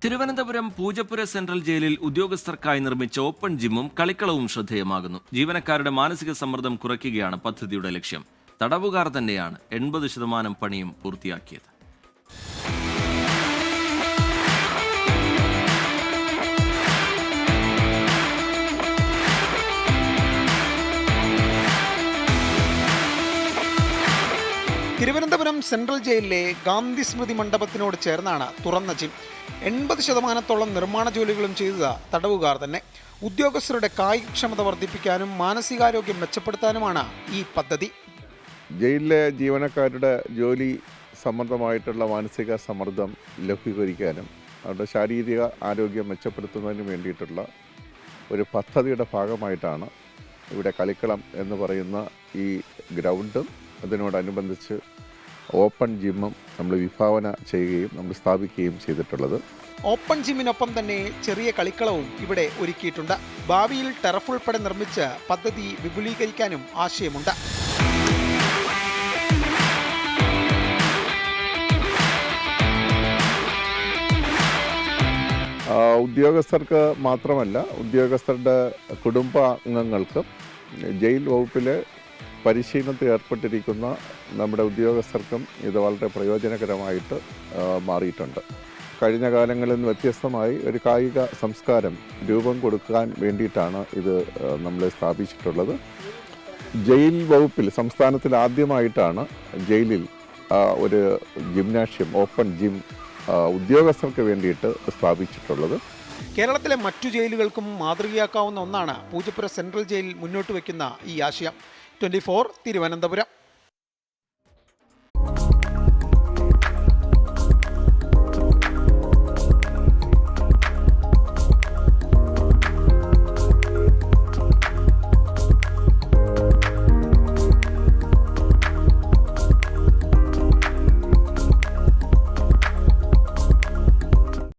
Thiruvananthapuram Poojappura central ജയിലിൽ ഉദ്യോഗസ്ഥർക്കായി നിർമ്മിച്ച open ജിമ്മും കളിക്കളവും ശ്രദ്ധേയമാകുന്നു. ജീവനക്കാരുടെ മാനസിക സമ്മർദ്ദം കുറയ്ക്കുകയാണ് പദ്ധതിയുടെ ലക്ഷ്യം. തടവുകാർ തന്നെയാണ് 80% പണിയും പൂർത്തിയാക്കിയത്. തിരുവനന്തപുരം സെൻട്രൽ ജയിലിലെ ഗാന്ധി സ്മൃതി മണ്ഡപത്തിനോട് ചേർന്നാണ് തുറന്ന ജിം. 80% നിർമ്മാണ ജോലികളും ചെയ്തത് തടവുകാർ തന്നെ. ഉദ്യോഗസ്ഥരുടെ കായികക്ഷമത വർദ്ധിപ്പിക്കാനും മാനസികാരോഗ്യം മെച്ചപ്പെടുത്താനുമാണ് ഈ പദ്ധതി. ജയിലിലെ ജീവനക്കാരുടെ ജോലി സംബന്ധമായിട്ടുള്ള മാനസിക സമ്മർദ്ദം ലഘൂകരിക്കാനും അവരുടെ ശാരീരിക ആരോഗ്യം മെച്ചപ്പെടുത്തുന്നതിന് വേണ്ടിയിട്ടുള്ള ഒരു പദ്ധതിയുടെ ഭാഗമായിട്ടാണ് ഇവിടെ കളിക്കളം എന്ന് പറയുന്ന ഈ ഗ്രൗണ്ടും അതിനോടനുബന്ധിച്ച് ഓപ്പൺ ജിമ്മും നമ്മൾ വിഭാവന ചെയ്യുകയും നമ്മൾ സ്ഥാപിക്കുകയും ചെയ്തിട്ടുള്ളത്. ഓപ്പൺ ജിമ്മിനൊപ്പം തന്നെ ചെറിയ കളിക്കളവും ഇവിടെ ഒരുക്കിയിട്ടുണ്ട്. ഭാവിയിൽ ടെറഫ് ഉൾപ്പെടെ നിർമ്മിച്ച് പദ്ധതി വിപുലീകരിക്കാനും ആശയമുണ്ട്. ഉദ്യോഗസ്ഥർക്ക് മാത്രമല്ല, ഉദ്യോഗസ്ഥരുടെ കുടുംബാംഗങ്ങൾക്കും ജയിൽ വകുപ്പിലെ പരിശീലനത്തിൽ ഏർപ്പെട്ടിരിക്കുന്ന നമ്മുടെ ഉദ്യോഗസ്ഥർക്കും ഇത് വളരെ പ്രയോജനകരമായിട്ട് മാറിയിട്ടുണ്ട്. കഴിഞ്ഞ കാലങ്ങളിൽ നിന്ന് വ്യത്യസ്തമായി ഒരു കായിക സംസ്കാരം രൂപം കൊടുക്കാൻ വേണ്ടിയിട്ടാണ് ഇത് നമ്മൾ സ്ഥാപിച്ചിട്ടുള്ളത്. ജയിൽ വകുപ്പിൽ സംസ്ഥാനത്തിൽ ആദ്യമായിട്ടാണ് ജയിലിൽ ഒരു ജിംനാഷ്യം, ഓപ്പൺ ജിം ഉദ്യോഗസ്ഥർക്ക് വേണ്ടിയിട്ട് സ്ഥാപിച്ചിട്ടുള്ളത്. കേരളത്തിലെ മറ്റു ജയിലുകൾക്കും മാതൃകയാക്കാവുന്ന ഒന്നാണ് പൂജപ്പുര സെൻട്രൽ ജയിൽ മുന്നോട്ട് വയ്ക്കുന്ന ഈ ആശയം. 24 തിരുവനന്തപുരം.